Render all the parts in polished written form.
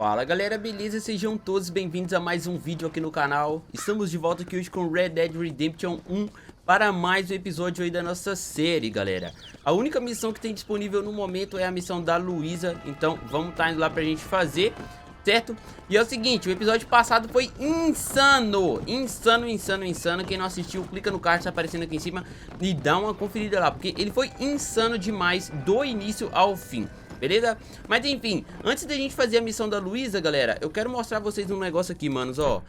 Fala galera, beleza? Sejam todos bem-vindos a mais um vídeo aqui no canal. Estamos de volta aqui hoje com Red Dead Redemption 1 para mais um episódio aí da nossa série, galera. A única missão que tem disponível no momento é a missão da Luísa, então vamos estar indo lá pra gente fazer, certo? E é o seguinte, o episódio passado foi insano, insano. Quem não assistiu, clica no card que tá aparecendo aqui em cima e dá uma conferida lá, porque ele foi insano demais do início ao fim. Beleza? Mas enfim, antes da gente fazer a missão da Luísa, galera, eu quero mostrar pra vocês um negócio aqui, manos, ó.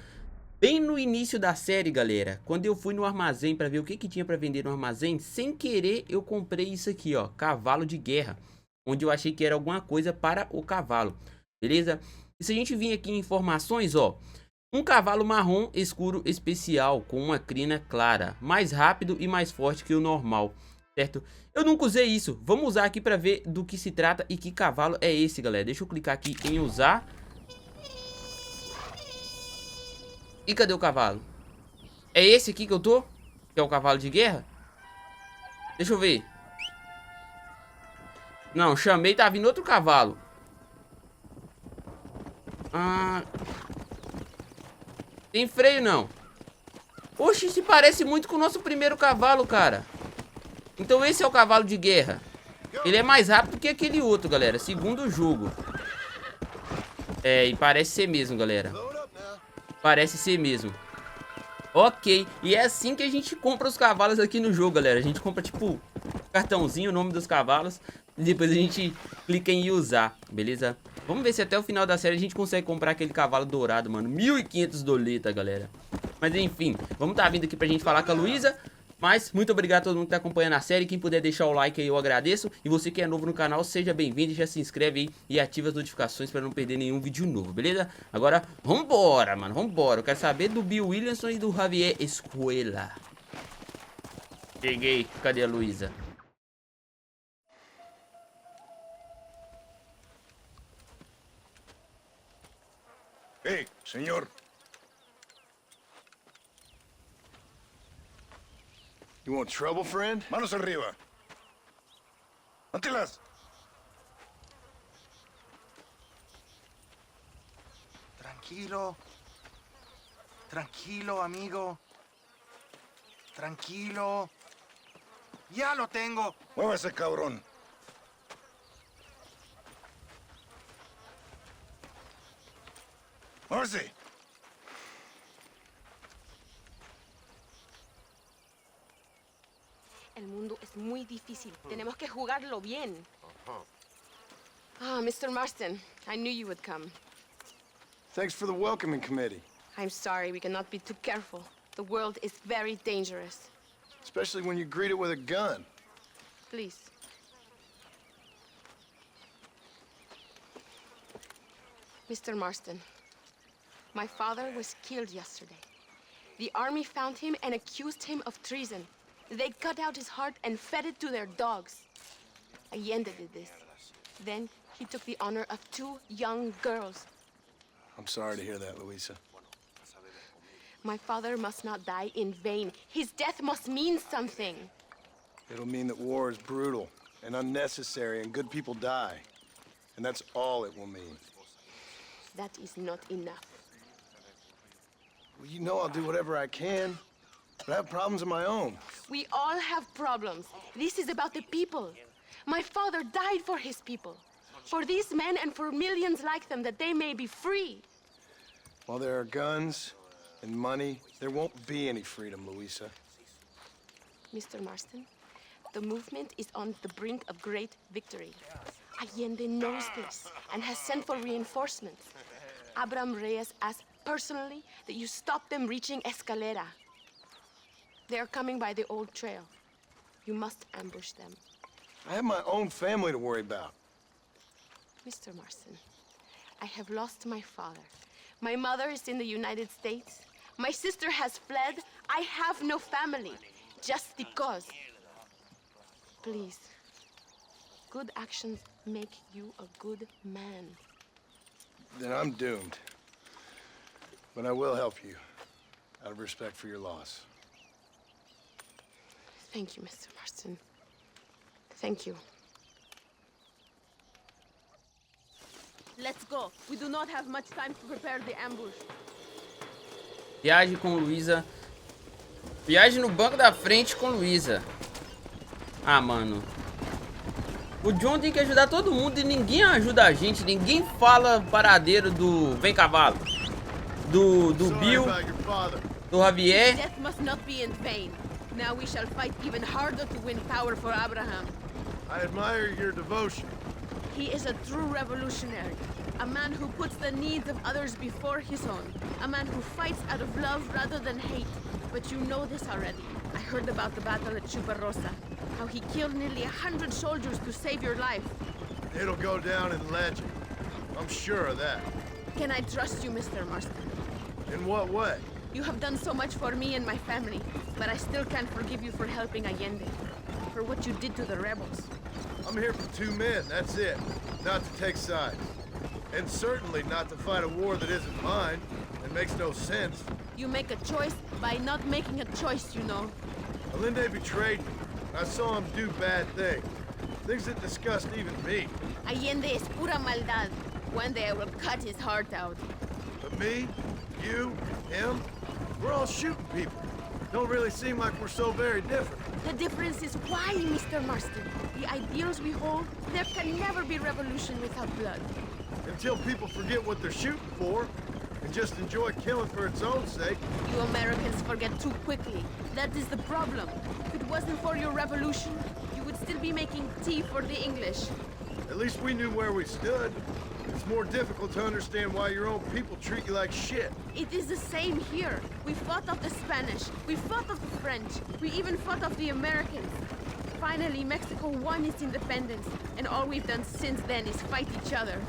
Bem no início da série, galera, quando eu fui no armazém pra ver o que tinha pra vender no armazém, sem querer eu comprei isso aqui, ó, cavalo de guerra, onde eu achei que era alguma coisa para o cavalo, beleza? E se a gente vir aqui em informações, ó, um cavalo marrom escuro especial com uma crina clara, mais rápido e mais forte que o normal, certo? Eu nunca usei isso, vamos usar aqui pra ver do que se trata e que cavalo é esse, galera. Deixa eu clicar aqui em usar. E cadê o cavalo? É esse aqui que eu tô? Que é o cavalo de guerra? Deixa eu ver. Não, chamei, tá vindo outro cavalo. Ah, tem freio não. Oxe, se parece muito com o nosso primeiro cavalo, cara. Então esse é o cavalo de guerra. Ele é mais rápido que aquele outro, galera, segundo o jogo. É, e parece ser mesmo, galera. Parece ser mesmo. Ok, e é assim que a gente compra os cavalos aqui no jogo, galera. A gente compra, tipo, cartãozinho, o nome dos cavalos, e depois a gente clica em usar, beleza? Vamos ver se até o final da série a gente consegue comprar aquele cavalo dourado, mano. 1.500 doleta, galera. Mas enfim, vamos tá vindo aqui pra gente falar com a Luísa. Mas muito obrigado a todo mundo que tá acompanhando a série. Quem puder deixar o like aí eu agradeço. E você que é novo no canal, seja bem-vindo e já se inscreve aí e ativa as notificações pra não perder nenhum vídeo novo, beleza? Agora, vambora, mano, vambora. Eu quero saber do Bill Williamson e do Javier Escuela. Cheguei, cadê a Luísa? Hey, señor. You want trouble, friend? Manos arriba. Antilas. Tranquilo. Tranquilo, amigo. Tranquilo. Ya lo tengo. Muévese, cabrón. Muévese. El mundo es muy difícil. Tenemos que jugarlo bien. Ah, Mr. Marston, I knew you would come. Thanks for the welcoming committee. I'm sorry, we cannot be too careful. The world is very dangerous. Especially when you greet it with a gun. Please. Mr. Marston, my father was killed yesterday. The army found him and accused him of treason. They cut out his heart and fed it to their dogs. Allende did this. Then he took the honor of 2 young girls. I'm sorry to hear that, Luisa. My father must not die in vain. His death must mean something. It'll mean that war is brutal and unnecessary and good people die. And that's all it will mean. That is not enough. Well, you know I'll do whatever I can, but I have problems of my own. We all have problems. This is about the people. My father died for his people. For these men and for millions like them, that they may be free. While there are guns and money, there won't be any freedom, Luisa. Mr. Marston, the movement is on the brink of great victory. Allende knows this and has sent for reinforcements. Abraham Reyes asked personally that you stop them reaching Escalera. They are coming by the old trail. You must ambush them. I have my own family to worry about. Mr. Marston, I have lost my father. My mother is in the United States. My sister has fled. I have no family. Just because. Please. Good actions make you a good man. Then I'm doomed. But I will help you, out of respect for your loss. Thank you, Mr. Marston. Thank you. Let's go. We do not have much time to prepare the ambush. Viaje com Luísa. Viaje no banco da frente com Luísa. Ah, mano. O John tem que ajudar todo mundo e ninguém ajuda a gente. Ninguém fala paradeiro do... Vem, cavalo. Do Bill. Do Javier. Death must not be in vain. Now we shall fight even harder to win power for Abraham. I admire your devotion. He is a true revolutionary. A man who puts the needs of others before his own. A man who fights out of love rather than hate. But you know this already. I heard about the battle at Chuparosa. How he killed nearly 100 soldiers to save your life. It'll go down in legend. I'm sure of that. Can I trust you, Mr. Marston? In what way? You have done so much for me and my family, but I still can't forgive you for helping Allende. For what you did to the rebels. I'm here for 2 men, that's it. Not to take sides. And certainly not to fight a war that isn't mine and makes no sense. You make a choice by not making a choice, you know. Allende betrayed me. I saw him do bad things. Things that disgust even me. Allende es pura maldad. One day I will cut his heart out. But me, you, him, we're all shooting people. Don't really seem like we're so very different. The difference is why, Mr. Marston. The ideals we hold, there can never be revolution without blood. Until people forget what they're shooting for and just enjoy killing for its own sake. You Americans forget too quickly. That is the problem. If it wasn't for your revolution, you would still be making tea for the English. At least we knew where we stood. It's more difficult to understand why your own people treat you like shit. It is the same here. We fought off the Spanish, we fought off the French, we even fought off the Americans. Finally, Mexico won its independence, and all we've done since then is fight each other.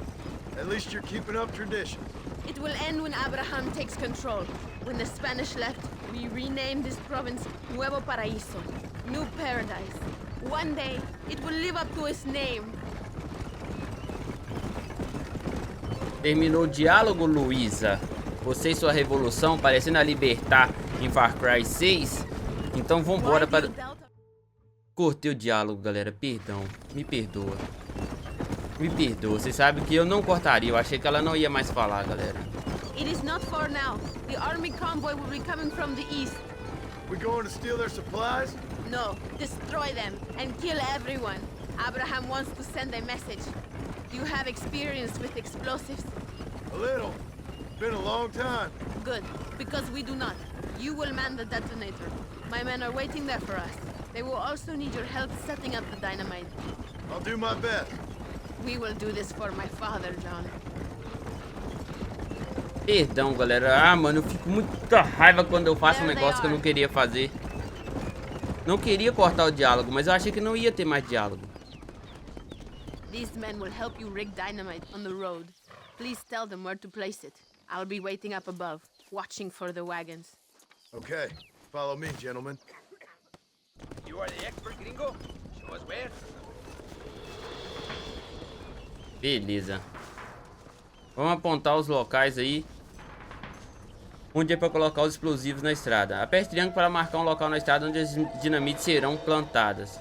At least you're keeping up tradition. It will end when Abraham takes control. When the Spanish left, we renamed this province Nuevo Paraíso, New Paradise. One day, it will live up to its name. Terminou o diálogo, Luísa. Você e sua revolução parecendo a libertar em Far Cry 6. Então vambora para... Cortei o diálogo, galera. Perdão. Me perdoa. Me perdoa. Vocês sabem que eu não cortaria. Eu achei que ela não ia mais falar, galera. It is not for now. The army convoy will be coming from the east. We going to steal their supplies? No, destroy them and kill everyone. Abraham wants to send a message. Do you have experience with explosives? A little. Been a long time. Good, because we do not. You will man the detonator. My men are waiting there for us. They will also need your help setting up the dynamite. I'll do my best. We will do this for my father, John. Perdão, galera. Ah, mano, eu fico muita raiva quando eu faço um negócio que eu não queria fazer. Não queria cortar o diálogo, mas eu achei que não ia ter mais diálogo. These men will help you rig dynamite on the road. Please tell them where to place it. I'll be waiting up above, watching for the wagons. Okay, follow me, gentlemen. You are the expert, gringo? Show us where. Beleza. Vamos apontar os locais aí onde é para colocar os explosivos na estrada. Aperte triângulo para marcar um local na estrada onde as dinamites serão plantadas.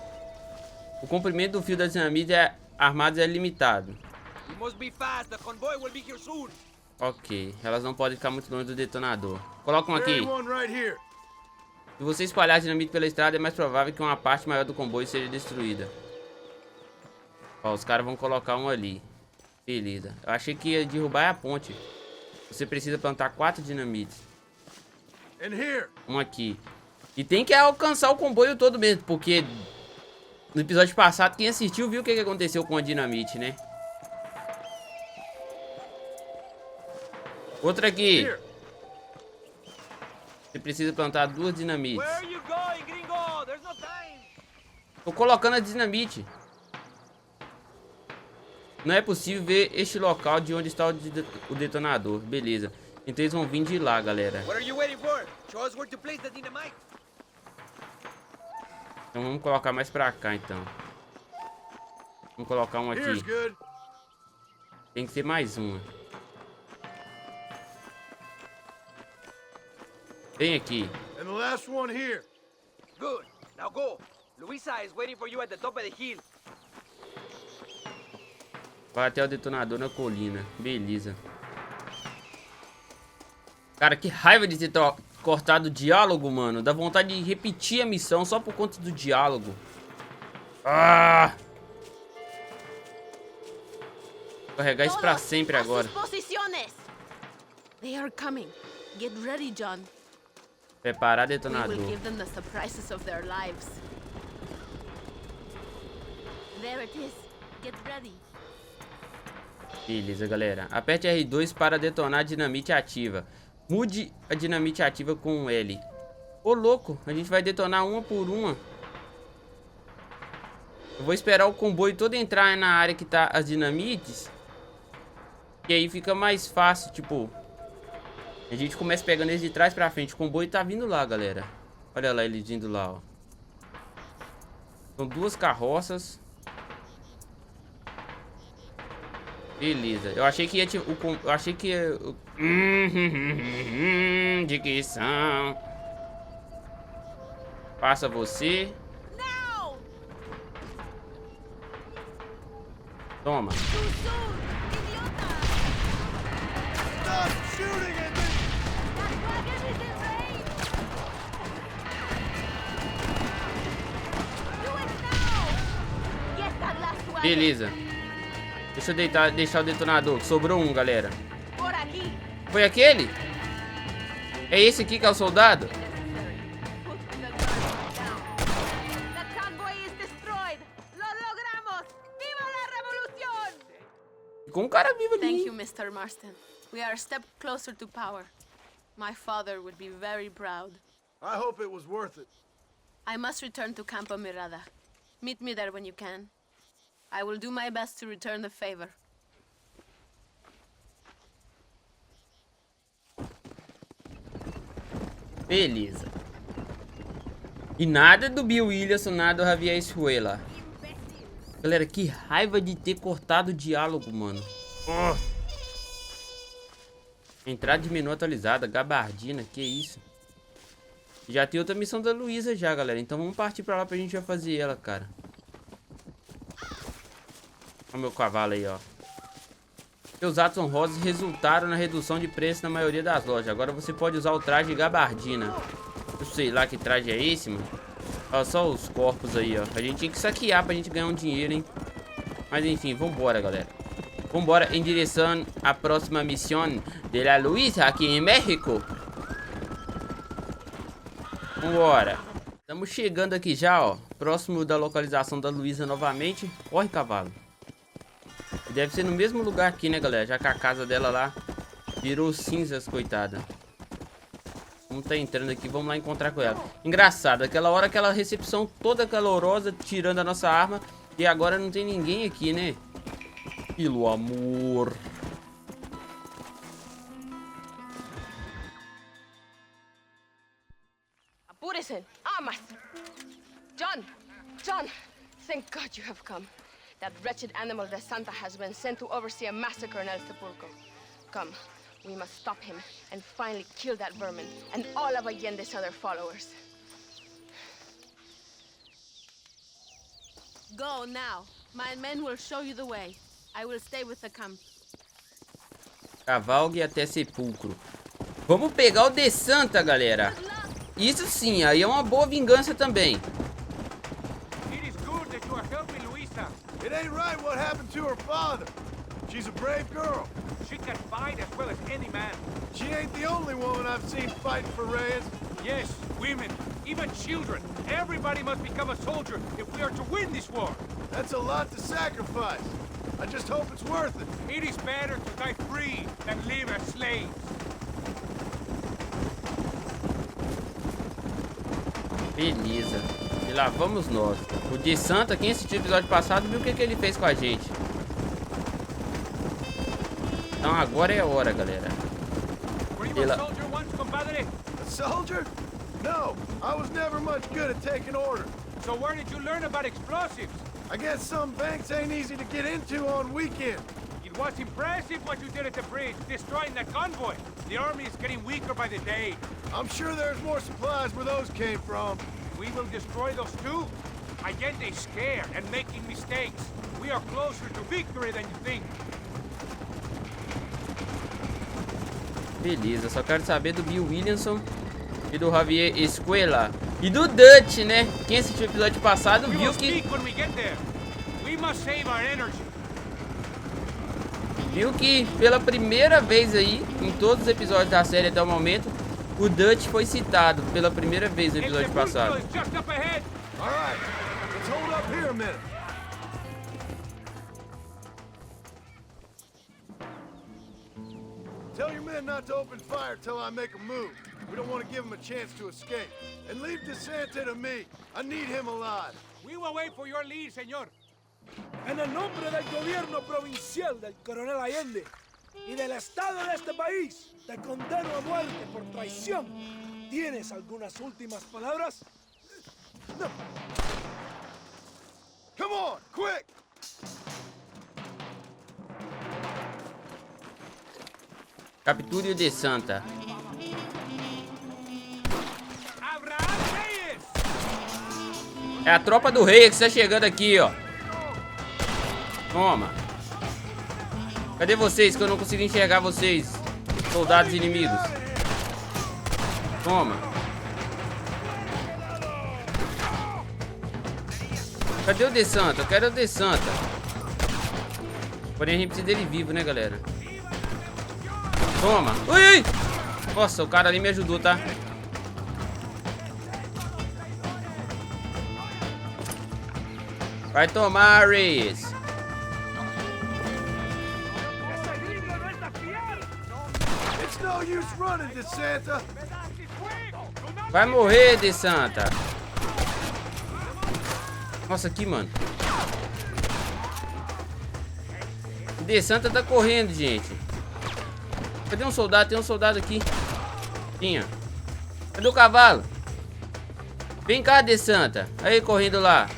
O comprimento do fio das dinamites armadas é limitado. We must be fast. The convoy will be here soon. Ok, elas não podem ficar muito longe do detonador. Colocam aqui. There's one right here. Se você espalhar dinamite pela estrada, é mais provável que uma parte maior do comboio seja destruída. Ó, os caras vão colocar um ali. Beleza. Eu achei que ia derrubar a ponte. Você precisa plantar 4 dinamites. And here. Um aqui. E tem que alcançar o comboio todo mesmo, porque no episódio passado, quem assistiu viu o que aconteceu com a dinamite, né? Outra aqui. Here. Você precisa plantar 2 dinamites. Where are you going, gringo? There's no time. Tô colocando a dinamite. Não é possível ver este local de onde está o detonador. Beleza. Então eles vão vir de lá, galera. What are you waiting for? Show us where to place the dynamite. Então vamos colocar mais pra cá, então. Vamos colocar um aqui. Here's good. Tem que ter mais uma. Vem aqui. And the last one here. Good. Now go. Luisa is waiting for you at the top of the hill. Vai até o detonador na colina. Beleza. Cara, que raiva de ter cortado o diálogo, mano. Dá vontade de repetir a missão só por conta do diálogo. Ah! Vou carregar isso pra sempre agora. They are coming. Get ready, John. Preparar We detonador. will give them the surprises of their lives. There it is. Get ready. Beleza, galera. Aperte R2 para detonar a dinamite ativa. Mude a dinamite ativa com L. Ô, louco. A gente vai detonar uma por uma. Eu vou esperar o comboio todo entrar na área que tá as dinamites. E aí fica mais fácil, tipo... A gente começa pegando eles de trás pra frente. O comboio tá vindo lá, galera. Olha lá eles vindo lá, ó. São duas carroças. Beleza. Eu achei que ia... Eu achei que ia... De que são? Passa você. Now! Toma. Too soon, idiota! Stop shooting at me! That wagon is in range! Do it now! Get that last wagon! Beleza. Deixa eu deixar o detonador. Sobrou um, galera. Por aqui! Foi aquele? É esse aqui que é o soldado? Put the gun down. The convoy is destroyed! Lo logramos! Viva la revolución! Ficou um cara vivo ali. Thank hein? you, Mr. Marston. We are a step closer to power. My father would be very proud. I hope it was worth it. I must return to Campo Mirada. Meet me there when you can. I will do my best to return the favor. Beleza. E nada do Bill Williamson, nada do Javier Escuela. Galera, que raiva de ter cortado o diálogo, mano. Oh. Entrada de menu atualizada, gabardina, que isso. Já tem outra missão da Luísa já, galera. Então vamos partir pra lá pra gente já fazer ela, cara. Olha o meu cavalo aí, ó. Seus atos honrosos resultaram na redução de preço na maioria das lojas. Agora você pode usar o traje de gabardina. Eu sei lá que traje é esse, mano. Olha só os corpos aí, ó. A gente tinha que saquear pra gente ganhar um dinheiro, hein. Mas enfim, vambora, galera. Vambora em direção à próxima missão de la Luísa aqui em México. Vambora. Estamos chegando aqui já, ó. Próximo da localização da Luísa novamente. Corre, cavalo. Deve ser no mesmo lugar aqui, né, galera? Já que a casa dela lá virou cinzas, coitada. Vamos tá entrando aqui, vamos lá encontrar com ela. Engraçado, aquela hora, aquela recepção toda calorosa, tirando a nossa arma. E agora não tem ninguém aqui, né? Pelo amor. Apúrese! Armas! John! John! Thank God you have come. That wretched animal de Santa has been sent to oversee a massacre in El Sepulcro. Come, we must stop him and finally kill that vermin and all of Allende's other followers. Go now. My men will show you the way. I will stay with the camp. Cavalgue até Sepulcro. Vamos pegar o de Santa, galera. Isso sim, aí é uma boa vingança também. It is good that you are helping Luisa. It ain't right what happened to her father. She's a brave girl. She can fight as well as any man. She ain't the only woman I've seen fighting for Reyes. Yes, women, even children. Everybody must become a soldier if we are to win this war. That's a lot to sacrifice. I just hope it's worth it. It is better to die free than live as slaves. Beleza. E lá vamos nós. O de Santa, quem assistiu o episódio passado, viu o que ele fez com a gente. Então agora é a hora, galera. Were you a soldier once, compadre? A soldier? No, I was never much good at taking orders. So where did you learn about explosives? I guess some banks ain't easy to get into on weekends. It was impressive what you did at the bridge, destroying that convoy. The army is getting weaker by the day. I'm sure there's more supplies where those came from. We will destroy those too. Allende's scared and making mistakes. We are closer to victory than you think. Beleza, só quero saber do Bill Williamson e do Javier Escuela. E do Dutch, né? Quem assistiu o episódio passado We viu will que... speak when we get there. We must save our energy. Viu que pela primeira vez aí, em todos os episódios da série até o momento, o Dutch foi citado pela primeira vez no El episódio Sepulcro passado. is just up ahead. All right, let's hold up here a minute. Tell your men not to open fire till I make a move. We don't want to give them a chance to escape. And leave DeSanta to me. I need him alive. We will wait for your lead, señor. En el nombre del gobierno provincial del coronel Allende y del Estado de este país, te condeno a muerte por traición. ¿Tienes algunas últimas palabras? No. Come on, quick! Capture o DeSanta. Abraham Reyes. É a tropa do rei que está chegando aqui, ó. Toma. Cadê vocês que eu não consigo enxergar vocês? Soldados inimigos. Toma. Cadê o DeSanta? Eu quero o DeSanta. Porém a gente precisa dele vivo, né, galera? Toma. Ui! Nossa, o cara ali me ajudou, tá? Vai tomar, Reyes. It's no use running, DeSanta. Vai morrer, DeSanta. Nossa, aqui, mano. O DeSanta tá correndo, gente. Cadê um soldado? Tem um soldado aqui. Tinha. Cadê o cavalo? Vem cá, DeSanta. Aí, correndo lá.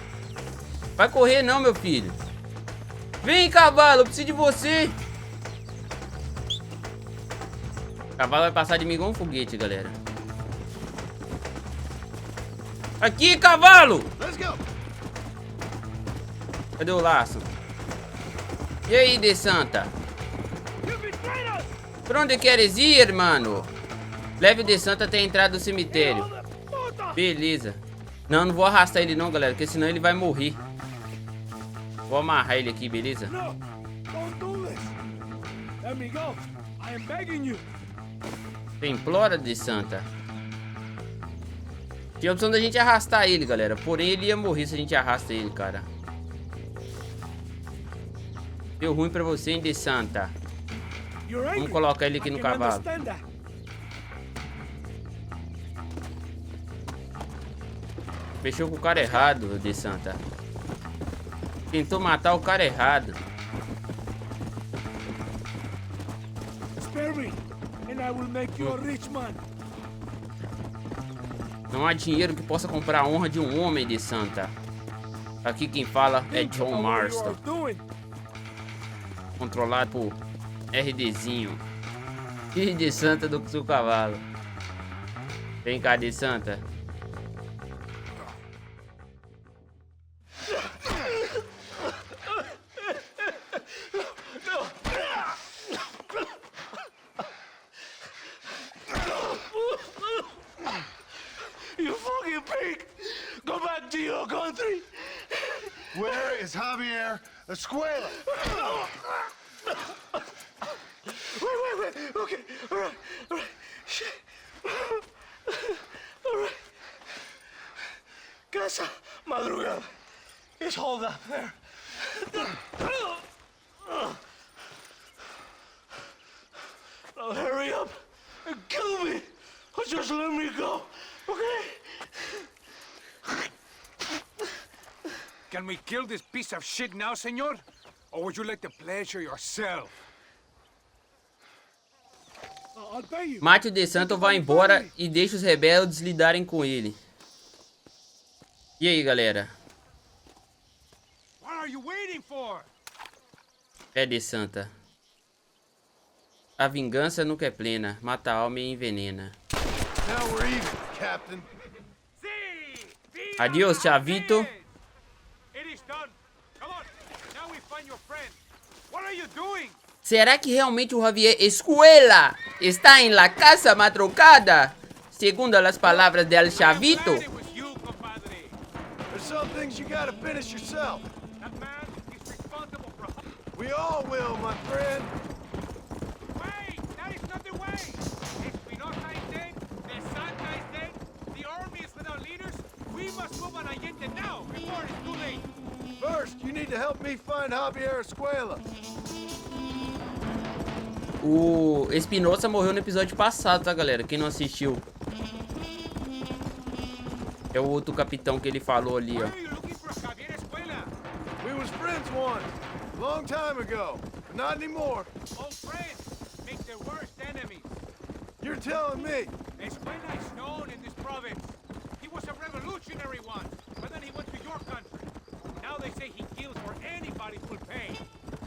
Vai correr não, meu filho. Vem, cavalo. Eu preciso de você. O cavalo vai passar de mim igual um foguete, galera. Aqui, cavalo. Let's go. Cadê o laço? E aí, DeSanta? Pra onde queres ir, mano? Leve o DeSanta até a entrada do cemitério. Beleza. Não, não vou arrastar ele não, galera, porque senão ele vai morrer. Vou amarrar ele aqui, beleza? No, don't do this. Let me go. I am begging you. Você implora, DeSanta? Tinha a opção da gente arrastar ele, galera. Porém, ele ia morrer se a gente arrasta ele, cara. Deu ruim pra você, hein, DeSanta? You're angry. Vamos colocar ele aqui no I can cavalo. understand that. Fechou com o cara errado, DeSanta. Tentou matar o cara errado. Spare me, and I will make you a rich man. Não há dinheiro que possa comprar a honra de um homem, DeSanta. Aqui quem fala é Think John about what you Marston. are doing. Controlado por RDzinho. Ih, DeSanta do seu cavalo. Vem cá, DeSanta. You fucking pig! Go back to your country! Where is Javier Escuela? Wait. Okay, all right. Shit. All right. Casa Madrugada. It's hold up there. Now hurry up and kill me, or just let me go, okay? Can we kill this piece of shit now, señor? Or would you like the pleasure yourself? I'll pay you. Mate o DeSanta ou vá embora e deixe os rebeldes lidarem com ele. E aí, galera? What are you waiting for? É, DeSanta. A vingança nunca é plena. Mata a alma e envenena. Now we're even, Captain. Sí, viva Adiós, chavito. Martínez! and your friend. What are you doing? Será que realmente o Javier Escuela está em la casa madrugada? Segundo as palavras del Chavito. Glad it was you, compadre. There's some things you gotta finish yourself. That man is responsible for... We all will, my friend. Wait! That is not the way! Espinosa is dead, De Santa is dead, the army is without leaders. We must move on Allende now, before it's too late. First, you need to help me find Javier Escuela. O Espinosa morreu no episódio passado, tá, galera? Quem não assistiu. É o outro capitão que ele falou ali, Why ó. are you looking for Javier Escuela? We was friends once, a long time ago, but not anymore. Old friends make the worst enemies. You're telling me. Escuela is known in this province. He was a revolutionary one, but then he went to your country. Now they say he kills for anybody who will pay.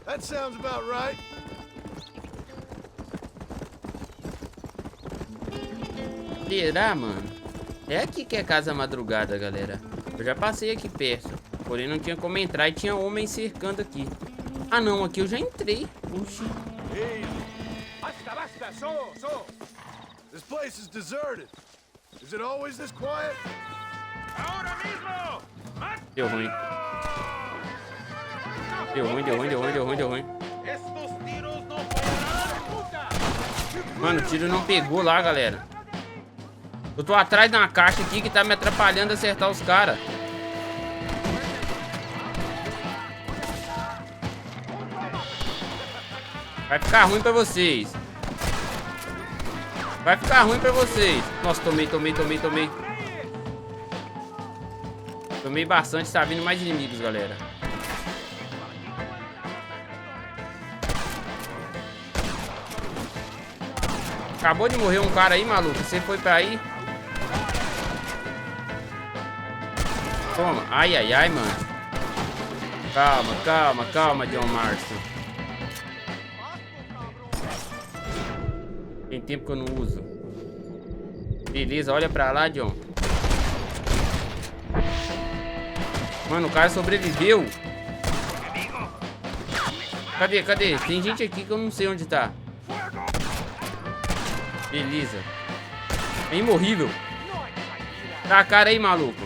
That sounds about right. Será, mano? É aqui que é Casa Madrugada, galera. Eu já passei aqui perto. Porém não tinha como entrar e tinha homens cercando aqui. Ah não, aqui eu já entrei. Puxa. Easy. Basta, basta, so. This place is deserted. Is it always this quiet? Ahora mismo. Deu ruim. Deu ruim. Estos tiros no fallarán, puta. Mano, o tiro não pegou lá, galera. Eu tô atrás de uma caixa aqui que tá me atrapalhando a acertar os caras. Vai ficar ruim pra vocês. Vai ficar ruim pra vocês. Nossa, tomei. Tomei bastante, tá vindo mais inimigos, galera. Acabou de morrer um cara aí, maluco. Você foi pra aí? Toma. Ai, mano. Calma, John Marston. Tem tempo que eu não uso. Beleza, olha pra lá, John. Mano, o cara sobreviveu. Cadê? Tem gente aqui que eu não sei onde tá. Beleza. É imorrível. Dá a cara aí, maluco.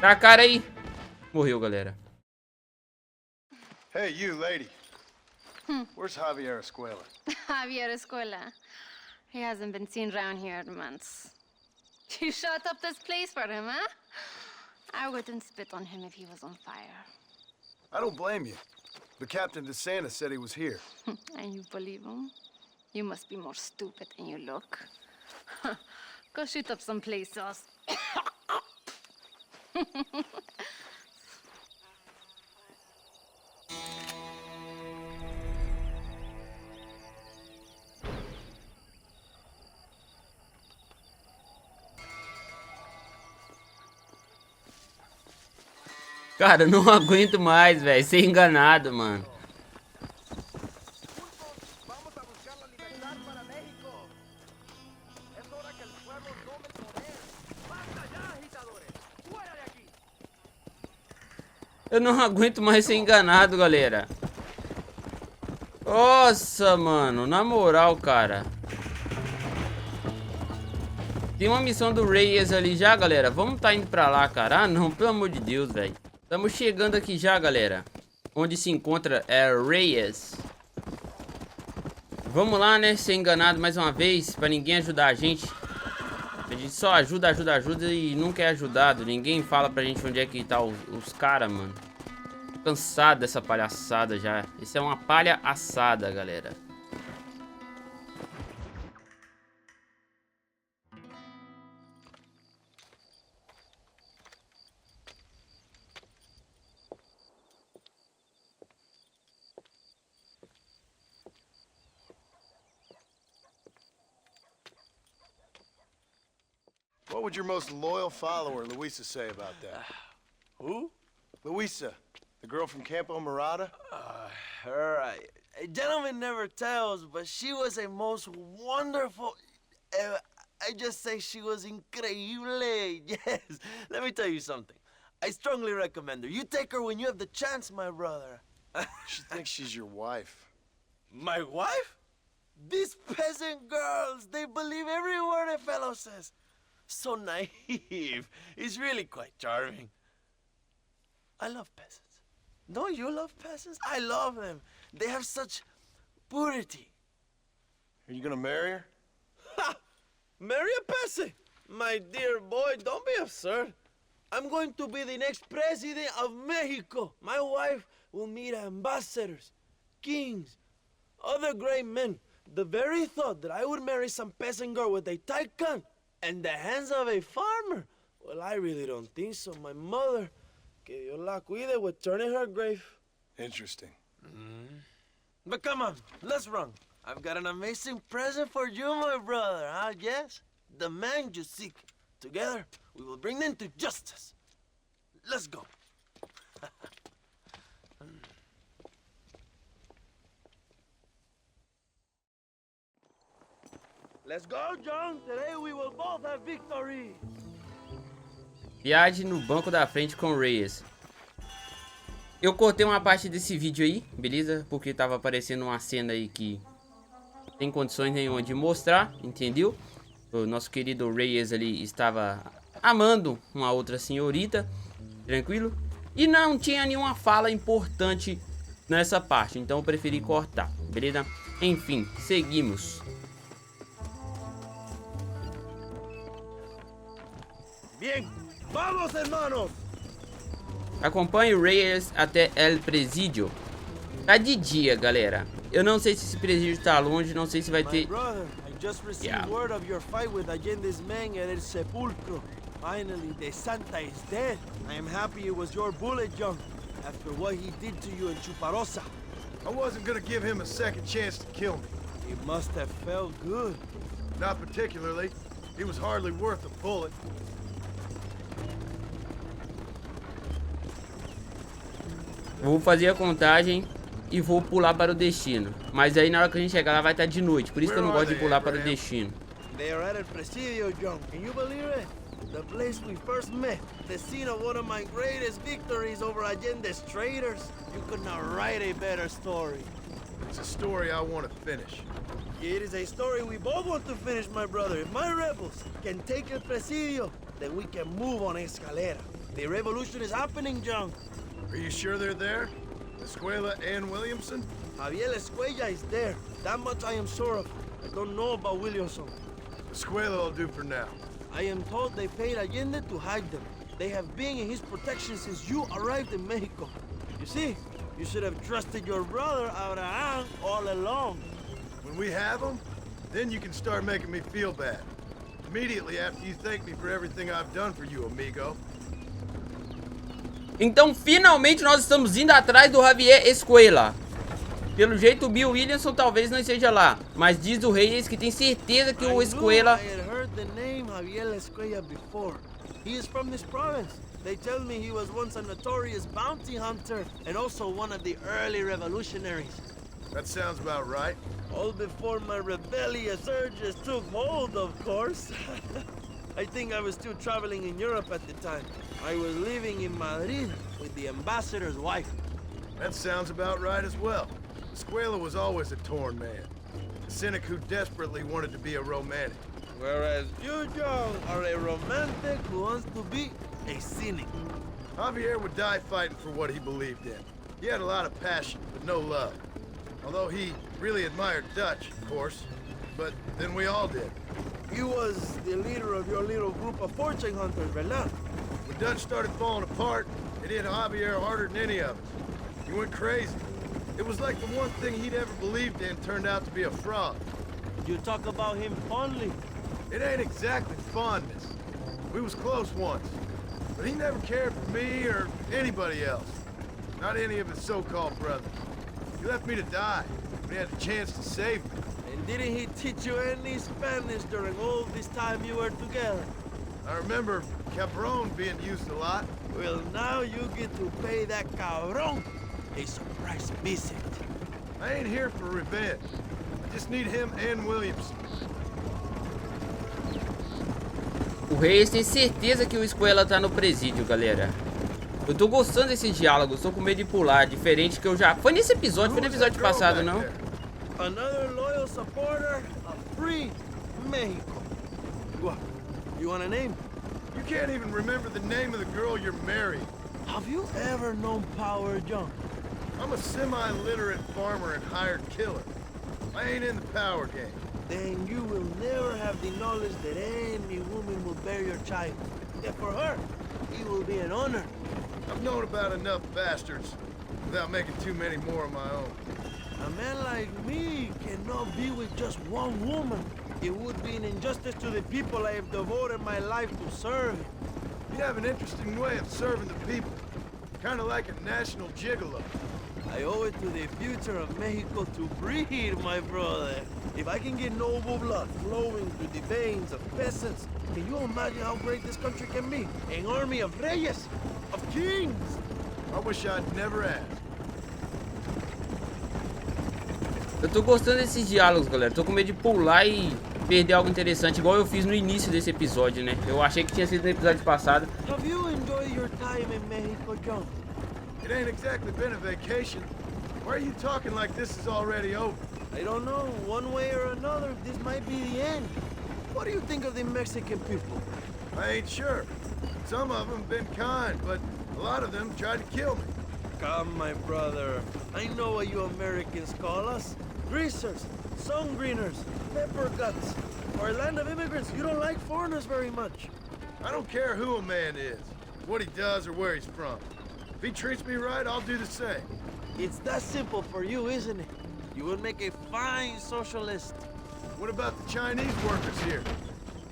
Dá a cara aí. Morreu, galera. Hey, you, lady. Where's Javier Escuela? Javier Escuela. He hasn't been seen around here in months. You shut up this place for him, huh? I wouldn't spit on him if he was on fire. I don't blame you. But Captain DeSantis said he was here. And you believe him? You must be more stupid than you look. Go shoot up some places. Cara, eu não aguento mais, velho. Ser enganado, mano. Eu não aguento mais ser enganado, galera. Nossa, mano. Na moral, cara. Tem uma missão do Reyes ali já, galera. Vamos tá indo pra lá, cara. Ah, não. Pelo amor de Deus, velho. Estamos chegando aqui já, galera. Onde se encontra Reyes. Vamos lá, né? Ser enganado mais uma vez. Pra ninguém ajudar a gente. A gente só ajuda e nunca é ajudado. Ninguém fala pra gente onde é que tá os caras, mano. Tô cansado dessa palhaçada já. Isso é uma palha assada, galera. What would your most loyal follower, Luisa, say about that? Who? Luisa, the girl from Campo Mirada? Her. A gentleman never tells, but she was a most wonderful. I just say she was increíble. Yes. Let me tell you something. I strongly recommend her. You take her when you have the chance, my brother. She thinks she's your wife. My wife? These peasant girls, they believe every word a fellow says. So naive. It's really quite charming. I love peasants. Don't you love peasants? I love them. They have such purity. Are you gonna marry her? Ha! Marry a peasant? My dear boy, don't be absurd. I'm going to be the next president of Mexico. My wife will meet ambassadors, kings, other great men. The very thought that I would marry some peasant girl with a tight gun and the hands of a farmer, well, I really don't think so. My mother, que Dios la cuide, would turn in her grave. Interesting. But come on, let's run. I've got an amazing present for you, my brother, huh? Yes? The man you seek. Together, we will bring them to justice. Let's go. Let's go, John. Today we will both have victory. Viagem no banco da frente com Reyes. Eu cortei uma parte desse vídeo aí, beleza? Porque tava aparecendo uma cena aí que tem condições nenhuma de mostrar, entendeu? O nosso querido Reyes ali estava amando uma outra senhorita, tranquilo? E não tinha nenhuma fala importante nessa parte, então eu preferi cortar, beleza? Enfim, seguimos. Bien, vamos, hermanos. Acompanhe o Reyes até El Presídio. Tá de dia, galera. Eu não sei se esse presídio tá longe, não sei se vai My ter... brother, I just received word of your fight with Allende's men at El Sepulcro. Finally, the Santa is dead. I am happy it was your bullet, John, after what he did to you in Chuparosa. I wasn't gonna give him a second chance to kill me. It must have felt good. Not particularly. He was hardly worth a bullet. Vou fazer a contagem e vou pular para o destino. Mas aí na hora que a gente chegar lá vai estar de noite. Por isso que eu não gosto de pular para o destino. They are at El Presidio, John. Can you believe it? The place we first met. The scene of one of my greatest victories over Allende's traitors. You could not write a better story. It's a story I want to finish. It is a story we both want to finish, my brother. If my rebels can take El Presidio, then we can move on Escalera. The revolution is happening, John. Are you sure they're there? Escuela and Williamson? Javier Escuella is there. That much I am sure of. I don't know about Williamson. Escuela will do for now. I am told they paid Allende to hide them. They have been in his protection since you arrived in Mexico. You see, you should have trusted your brother Abraham all along. When we have them, then you can start making me feel bad. Immediately after you thank me for everything I've done for you, amigo. Então finalmente nós estamos indo atrás do Javier Escuela. Pelo jeito o Bill Williamson talvez não esteja lá, mas diz o Reyes que tem certeza que o Escuela... I had heard the name Javier Escuella before. He is from this province. They tell me he was once a notorious bounty hunter and also one of the early revolutionaries. That sounds about right. All before my rebellious urges took hold, of course. I think I was still traveling in Europe at the time. I was living in Madrid with the ambassador's wife. That sounds about right as well. Escuela was always a torn man. A cynic who desperately wanted to be a romantic. Whereas you, John, are a romantic who wants to be a cynic. Javier would die fighting for what he believed in. He had a lot of passion, but no love. Although he really admired Dutch, of course. But then we all did. He was the leader of your little group of fortune hunters, ¿verdad? When Dutch started falling apart, it hit Javier harder than any of us. He went crazy. It was like the one thing he'd ever believed in turned out to be a fraud. You talk about him fondly. It ain't exactly fondness. We was close once. But he never cared for me or anybody else. Not any of his so-called brothers. He left me to die when he had the chance to save me. And didn't he teach you any Spanish during all this time you were together? I remember Cabron being used a lot. Well, now you get to pay that cabron a surprise visit. I ain't here for revenge. I just need him and Williamson. O Reyes tem certeza que o Escuela tá no presídio, galera. Eu tô gostando desses diálogos, tô com medo de pular. Diferente que eu já... Foi nesse episódio, foi no episódio passado, não? Another loyal supporter of free Mexico. What? You want a name? You can't even remember the name of the girl you're marrying. Have you ever known Power John? I'm a semi-literate farmer and hired killer. I ain't in the power game. Then you will never have the knowledge that any woman will bear your child. And for her, it will be an honor. I've known about enough bastards without making too many more of my own. A man like me cannot be with just one woman. It would be an injustice to the people I have devoted my life to serve. You have an interesting way of serving the people. Kind of like a national gigolo. I owe it to the future of Mexico to breed, my brother. If I can get noble blood flowing through the veins of peasants, can you imagine how great this country can be? An army of reyes, of kings. I wish I'd never asked. Eu tô gostando desses diálogos, galera. Tô com medo de pular e perder algo interessante, igual eu fiz no início desse episódio, né? Eu achei que tinha sido no episódio passado. Have you enjoyed your time in Mexico, John? It ain't exactly been a vacation. Why are you talking like this is already over? I don't know. One way or another, this might be the end. What do you think of the Mexican people? I ain't sure. Some of them been kind, but a lot of them tried to kill me. Come, my brother. I know what you Americans call us. Greasers, sun greeners, pepper guts. For a land of immigrants, you don't like foreigners very much. I don't care who a man is, what he does or where he's from. If he treats me right, I'll do the same. It's that simple for you, isn't it? You would make a fine socialist. What about the Chinese workers here?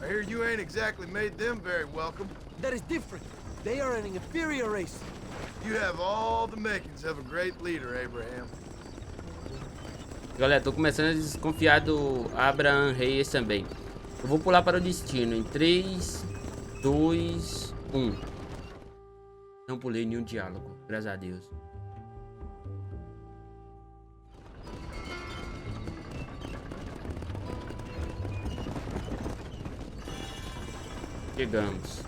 I hear you ain't exactly made them very welcome. That is different. They are an inferior race. You have all the makings of a great leader, Abraham. Galera, tô começando a desconfiar do Abraham Reyes também. Eu vou pular para o destino em 3, 2, 1. Não pulei nenhum diálogo, graças a Deus. Chegamos.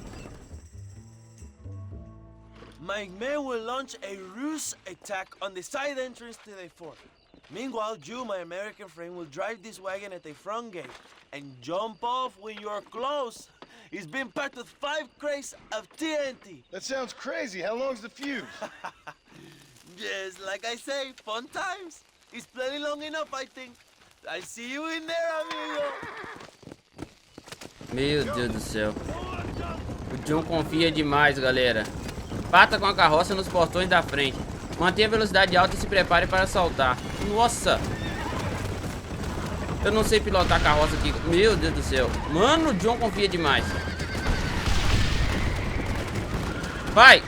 My men will launch a ruse attack on the side entrance to the fort. Meanwhile, you, my American friend, will drive this wagon at the front gate and jump off when you're close. It's been packed with 5 crates of TNT. That sounds crazy. How long's the fuse? Yes, like I say, fun times. It's plenty long enough, I think. I see you in there, amigo. Meu Deus do céu. O John confia demais, galera. Bata com a carroça nos portões da frente. Mantenha a velocidade alta e se prepare para saltar. Nossa! Eu não sei pilotar a carroça aqui. Meu Deus do céu. Mano, o John confia demais. Vai!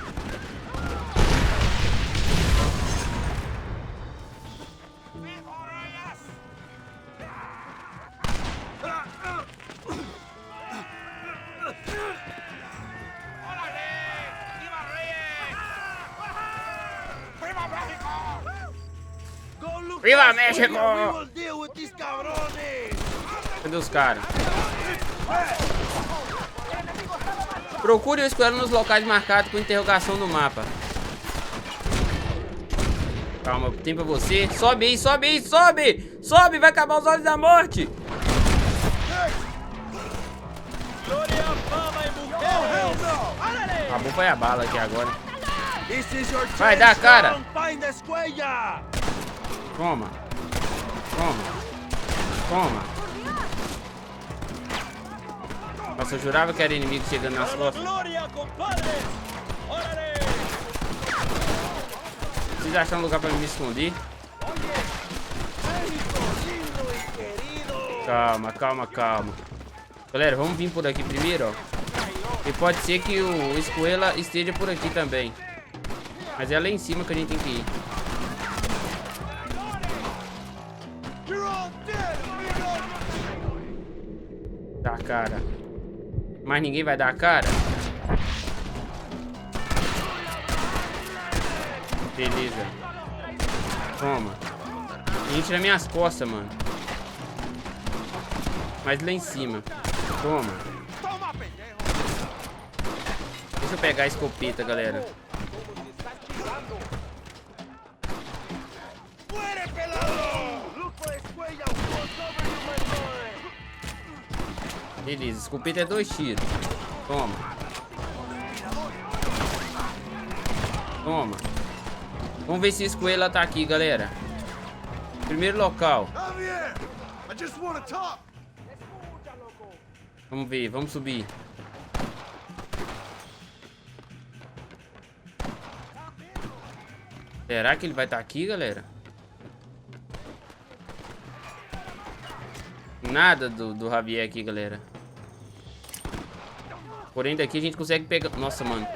Viva México! Cadê os caras? Procure o esquadrão nos locais marcados com interrogação no mapa. Calma, tem pra você. Sobe aí, sobe aí, sobe! Sobe, vai acabar os olhos da morte! Acabou foi a bala aqui agora. Vai dar, cara! Toma. Toma. Toma. Nossa, eu jurava que era inimigo chegando nas costas. Vocês acharam um lugar pra me esconder? Calma, calma, calma. Galera, vamos vir por aqui primeiro, ó. E pode ser que o Escuela esteja por aqui também. Mas é lá em cima que a gente tem que ir. Dá a cara. Mas ninguém vai dar a cara? Beleza. Toma. Gente nas minhas costas, mano. Mas lá em cima. Toma. Deixa eu pegar a escopeta, galera. Beleza, escopeta é 2 tiros. Toma. Toma. Vamos ver se a escoela tá aqui, galera. Primeiro local. Javier, I just want to talk. Vamos ver, vamos subir. Será que ele vai estar aqui, galera? Nada do Javier aqui, galera. Porém, daqui a gente consegue pegar... Nossa, mano.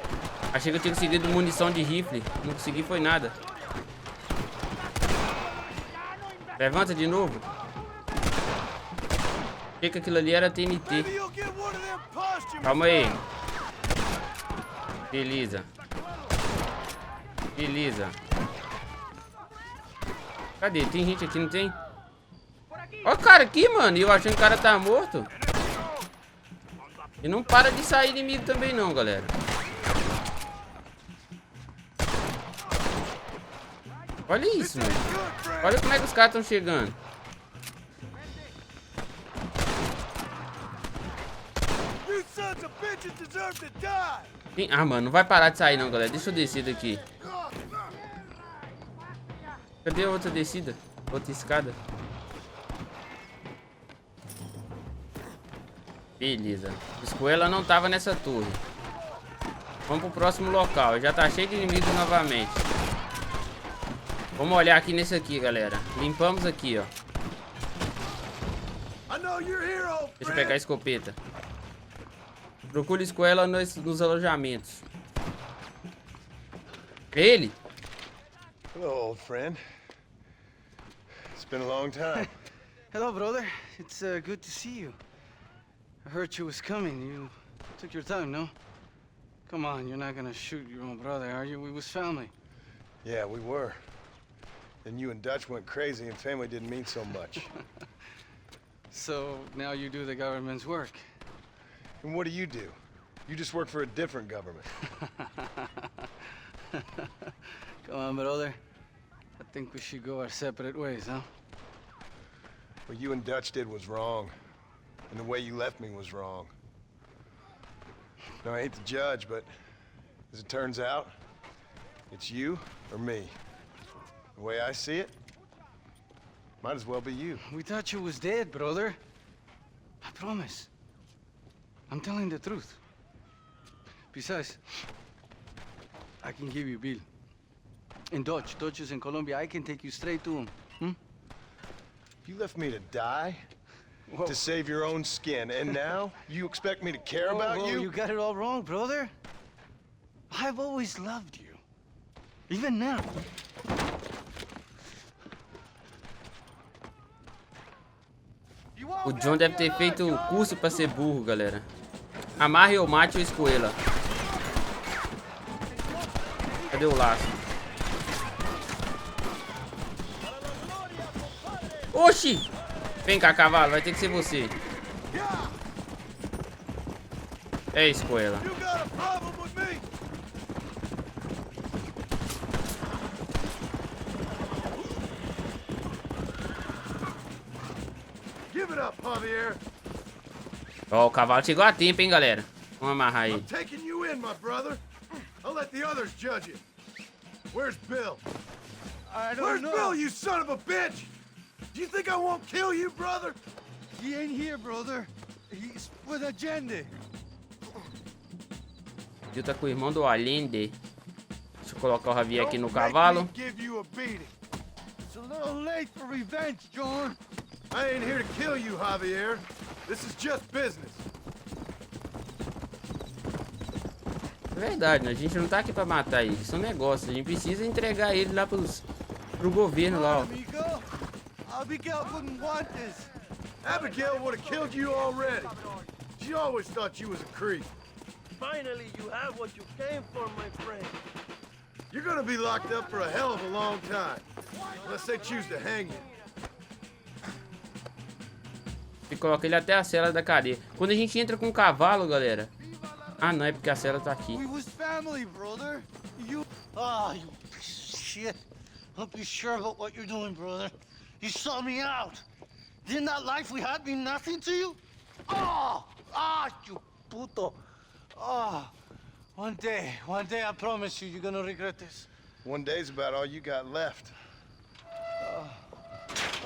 Achei que eu tinha conseguido munição de rifle. Não consegui, foi nada. Levanta de novo. Achei que aquilo ali era TNT. Calma aí. Beleza. Beleza. Cadê? Tem gente aqui, não tem? Ó o cara aqui, mano. E eu achando que o cara tá morto. E não para de sair inimigo também não, galera. Olha isso, mano. Olha como é que os caras estão chegando. Ah, mano, não vai parar de sair não, galera. Deixa eu descer daqui. Cadê a outra descida? Outra escada. Beleza. A escoela não tava nessa torre. Vamos pro próximo local. Já tá cheio de inimigos novamente. Vamos olhar aqui nesse aqui, galera. Limpamos aqui, ó. Deixa eu pegar a escopeta. Procure escoela nos alojamentos. Ele? Hello, old friend. It's been a long time. Hello, brother. It's good to see you. I heard you was coming. You took your time, no? Come on, you're not gonna shoot your own brother, are you? We was family. Yeah, we were. Then you and Dutch went crazy and family didn't mean so much. So now you do the government's work. And what do? You just work for a different government. Come on, brother. I think we should go our separate ways, huh? What you and Dutch did was wrong. And the way you left me was wrong. Now, I hate to judge, but as it turns out, it's you or me. The way I see it, might as well be you. We thought you was dead, brother. I promise. I'm telling the truth. Besides, I can give you Bill. In Dutch. Dutch is in Colombia. I can take you straight to him. Hmm? You left me to die? Whoa. To save your own skin, and now you expect me to care Whoa, about whoa, you? You got it all wrong, brother. I've always loved you. Even now. O John deve ter feito o curso pra ser burro, galera. Amarre ou mate o escoela. Cadê o laço? Oxi! Vem cá, cavalo. Vai ter que ser você. É, escoela. Ó, o cavalo chegou a tempo, hein, galera. Vamos amarrar ele. Taking you in, my brother. I'll let the others judge it. Where's Bill? Where's Bill, you son of a bitch? Do you think I won't kill you, brother? He ain't here, brother. He's with Allende. Bill tá com o irmão do Allende. Deixa eu colocar o Javier aqui no cavalo. It's a little late for revenge, John. I ain't here to kill you, Javier. This is just business. É verdade, né? A gente não tá aqui pra matar ele. Isso é um negócio. A gente precisa entregar ele lá pro governo lá, ó. Amigo, Abigail wouldn't want this. Abigail would have killed you already. She always thought you was a creep. Finally, you have what you came for, my friend. You're gonna be locked up for a hell of a long time. Unless they choose to hang you. E coloca ele até a cela da cadeia. Quando a gente entra com o cavalo, galera. Ah, não, é porque a cela tá aqui. We was family, brother. You... Ah, you piece of shit. Don't be sure about what you're doing, brother. You saw me out. Didn't that life we had mean nothing to you? Oh! Ah, you puto. Oh, one day, I promise you, you're gonna regret this. One day's about all you got left.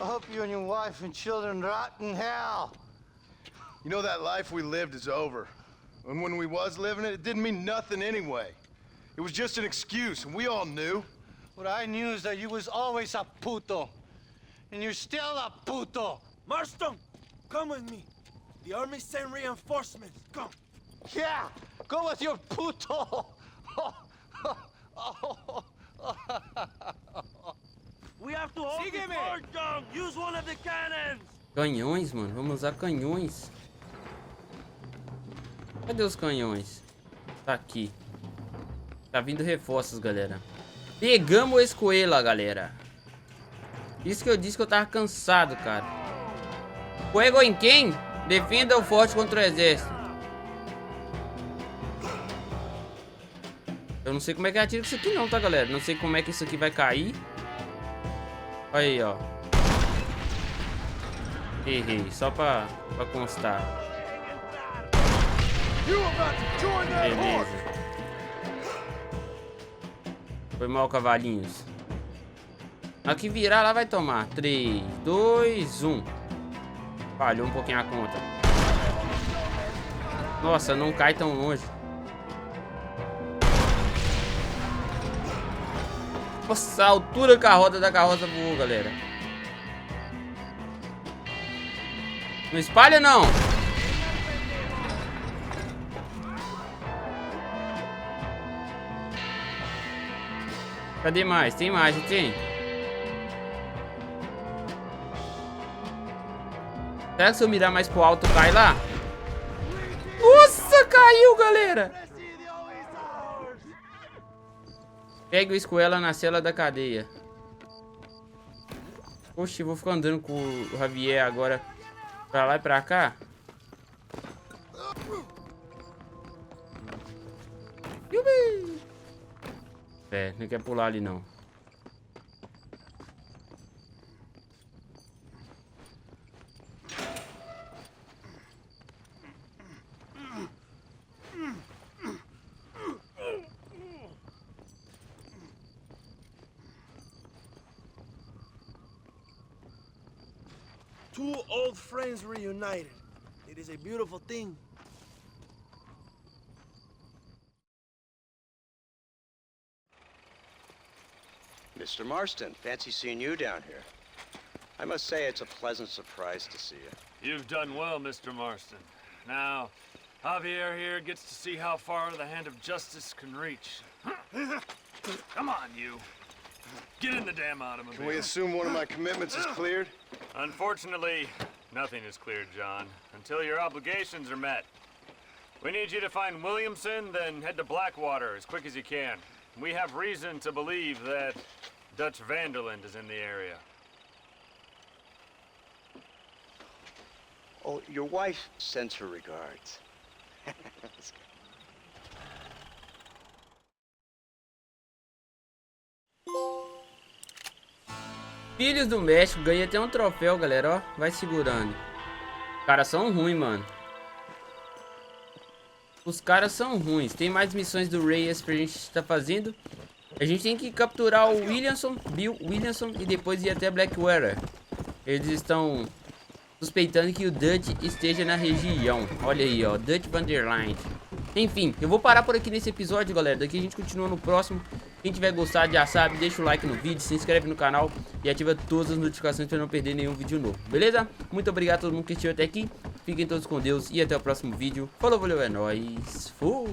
I hope you and your wife and children rot in hell. You know, that life we lived is over. And when we was living it, it didn't mean nothing anyway. It was just an excuse, and we all knew. What I knew is that you was always a puto. And you're still a puto. Marston, come with me. The army sent reinforcements. Come. Yeah, go with your puto. We have to hold Sígueme. the fort down. Use one of the cannons. Canhões, mano. Vamos usar canhões. Cadê os canhões? Tá aqui. Tá vindo reforços, galera. Pegamos o escoela, galera. Isso que eu disse que eu tava cansado, cara. Fuego em quem? Defenda o forte contra o exército. Eu não sei como é que atira isso aqui não, tá, galera? Não sei como é que isso aqui vai cair. Aí, ó. Errei, só pra constar. Beleza. Foi mal, cavalinhos. Aqui virar lá vai tomar. 3, 2, 1. Falhou um pouquinho a conta. Nossa, não cai tão longe. Nossa, a altura que a roda da carroça voou, galera. Não espalha, não. Cadê mais? Tem mais, não tem? Será que se eu mirar mais pro alto cai lá? Nossa, caiu, galera. Pegue o escoela na cela da cadeia. Oxi, vou ficar andando com o Javier agora pra lá e pra cá. Yubi! É, não quer pular ali não. Two old friends reunited. It is a beautiful thing. Mr. Marston, fancy seeing you down here. I must say it's a pleasant surprise to see you. You've done well, Mr. Marston. Now, Javier here gets to see how far the hand of justice can reach. Come on, you. Get in the damn automobile. Can we assume one of my commitments is cleared? Unfortunately, nothing is cleared, John, until your obligations are met. We need you to find Williamson, then head to Blackwater as quick as you can. We have reason to believe that Dutch Vanderland is in the area. Oh, your wife sends her regards. Filhos do México, ganhei até um troféu, galera, ó. Vai segurando. Os caras são ruins, mano. Os caras são ruins. Tem mais missões do Reyes pra gente estar fazendo. A gente tem que capturar o Williamson, Bill Williamson, e depois ir até Blackwater. Eles estão suspeitando que o Dutch esteja na região. Olha aí, ó, Dutch Vanderland. Enfim, eu vou parar por aqui nesse episódio, galera. Daqui a gente continua no próximo. Quem tiver gostado já sabe, deixa o like no vídeo, se inscreve no canal e ativa todas as notificações para não perder nenhum vídeo novo, beleza? Muito obrigado a todo mundo que assistiu até aqui. Fiquem todos com Deus e até o próximo vídeo. Falou, valeu, é nóis. Fui!